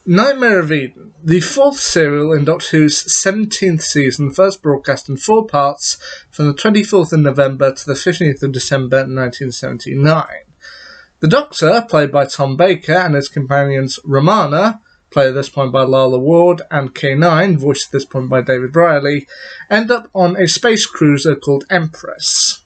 Nightmare of Eden, the fourth serial in Doctor Who's 17th season, first broadcast in 4 parts from the 24th of November to the 15th of December 1979. The Doctor, played by Tom Baker, and his companions Romana, played at this point by Lalla Ward, and K9, voiced at this point by David Riley, end up on a space cruiser called Empress.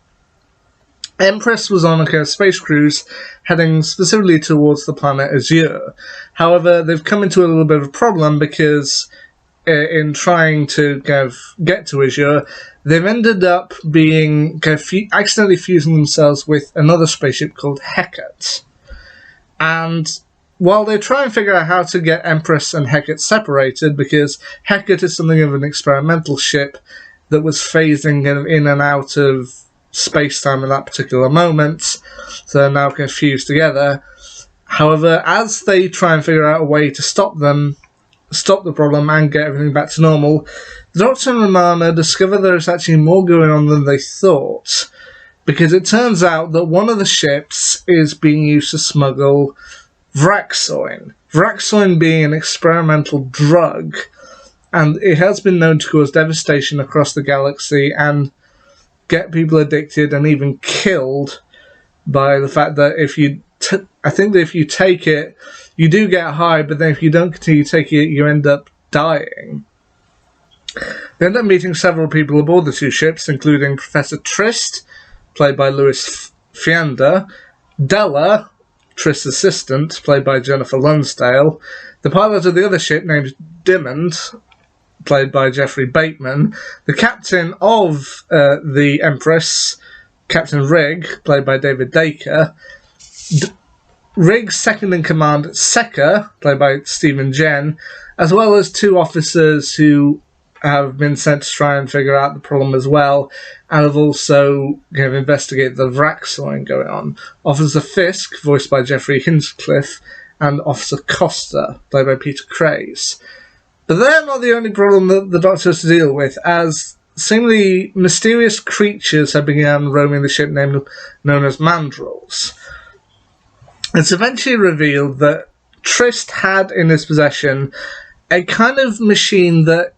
Empress was on a space cruise heading specifically towards the planet Azure. However, they've come into a little bit of a problem because in trying to get to Azure, they've ended up being accidentally fusing themselves with another spaceship called Hecate. And while they try and figure out how to get Empress and Hecate separated, because Hecate is something of an experimental ship that was phasing in and out of space-time in that particular moment, so they're now fused together. However, as they try and figure out a way to stop the problem and get everything back to normal, the Doctor and Romana discover there's actually more going on than they thought, because it turns out that one of the ships is being used to smuggle Vraxoin. Vraxoin being an experimental drug, and it has been known to cause devastation across the galaxy and get people addicted and even killed by the fact that if you take it, you do get high, but then if you don't continue to take it, you end up dying. They end up meeting several people aboard the 2 ships, including Professor Trist, played by Louis Fienda, Della, Trist's assistant, played by Jennifer Lunsdale, the pilot of the other ship named Diamond, played by Jeffrey Bateman, the captain of the Empress, Captain Rigg, played by David Dacre, Rigg's second-in-command, Sekka, played by Stephen Jen, as well as 2 officers who have been sent to try and figure out the problem as well, and have also investigated the Vraxoin going on. Officer Fisk, voiced by Jeffrey Hinchcliffe, and Officer Costa, played by Peter Craze. But they're not the only problem that the Doctor has to deal with, as seemingly mysterious creatures have begun roaming the ship known as mandrels. It's eventually revealed that Trist had in his possession a kind of machine that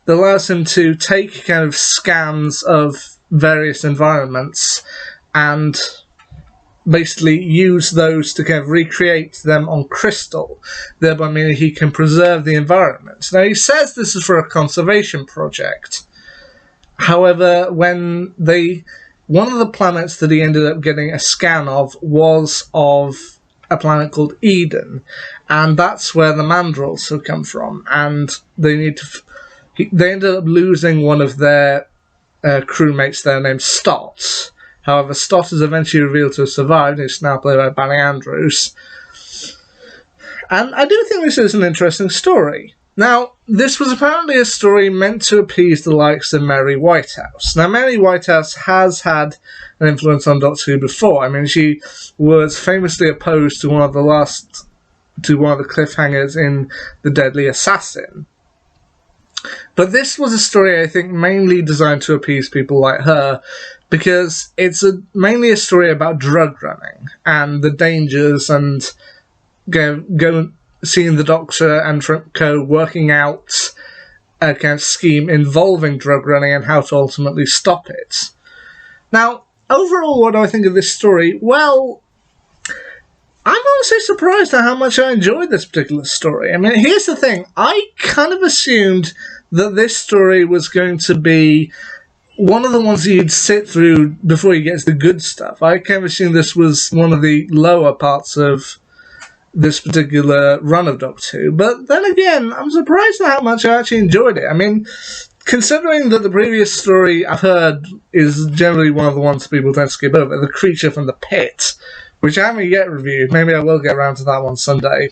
allows him to take scans of various environments and basically use those to recreate them on crystal, thereby meaning he can preserve the environment. Now, he says this is for a conservation project. However, one of the planets that he ended up getting a scan of was of a planet called Eden, and that's where the mandrels have come from, and they ended up losing one of their crewmates there named Stott. However, Stott is eventually revealed to have survived, and is now played by Barry Andrews. And I do think this is an interesting story. Now, this was apparently a story meant to appease the likes of Mary Whitehouse. Now, Mary Whitehouse has had an influence on Doctor Who before. I mean, she was famously opposed to one of the cliffhangers in The Deadly Assassin. But this was a story, I think, mainly designed to appease people like her, because it's mainly a story about drug running and the dangers and seeing the Doctor and co working out a kind of scheme involving drug running and how to ultimately stop it. Now, overall, what do I think of this story? Well, I'm honestly surprised at how much I enjoyed this particular story. I mean, here's the thing. I kind of assumed that this story was going to be one of the ones that you'd sit through before you get to the good stuff. I kind of assumed this was one of the lower parts of this particular run of Doctor Who. But then again, I'm surprised at how much I actually enjoyed it. I mean, considering that the previous story I've heard is generally one of the ones people tend to skip over, The Creature from the Pit, which I haven't yet reviewed. Maybe I will get around to that one someday.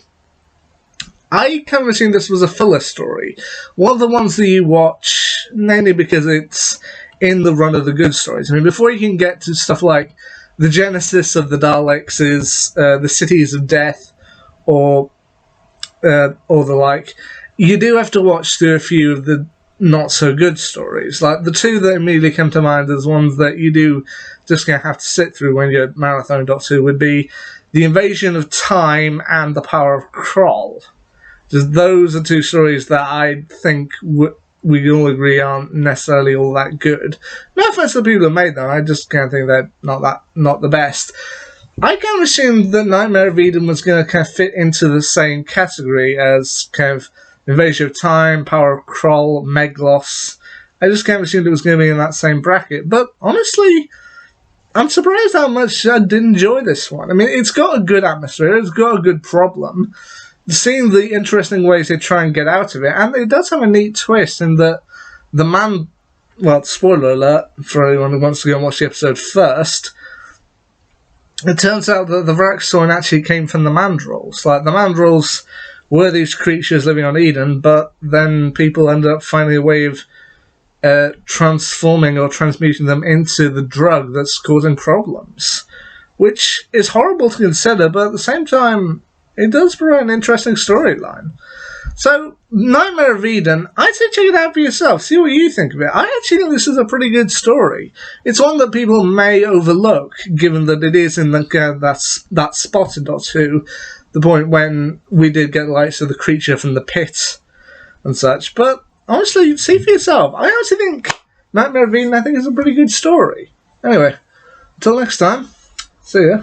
I kind of assumed this was a filler story. One of the ones that you watch, mainly because it's in the run of the good stories. I mean, before you can get to stuff like the genesis of the Daleks is the Cities of Death, or the like, you do have to watch through a few of the not so good stories. Like, the two that immediately come to mind as ones that you do just gonna have to sit through when you're marathon Doctor Who would be The Invasion of Time and The Power of Kroll. Just those are two stories that I think we can all agree aren't necessarily all that good. No offense to the people who made them, I just kind of think they're not the best. I kind of assumed that Nightmare of Eden was going to kind of fit into the same category as kind of Invasion of Time, Power of Kroll, Meglos. I just kind of assumed it was going to be in that same bracket. But honestly, I'm surprised how much I did enjoy this one. I mean, it's got a good atmosphere, it's got a good problem. Seeing the interesting ways they try and get out of it, and it does have a neat twist in that the man, well, spoiler alert for anyone who wants to go and watch the episode first, it turns out that the Vraxoin actually came from the Mandrels. Like, the Mandrels were these creatures living on Eden, but then people ended up finding a way of transforming or transmuting them into the drug that's causing problems. Which is horrible to consider, but at the same time, it does provide an interesting storyline. So, Nightmare of Eden, I'd say check it out for yourself. See what you think of it. I actually think this is a pretty good story. It's one that people may overlook, given that it is in that spot in Doctor Who, the point when we did get the likes of the creature from the pit and such. But, honestly, see for yourself. I honestly think Nightmare of Eden, I think, is a pretty good story. Anyway, until next time, see ya.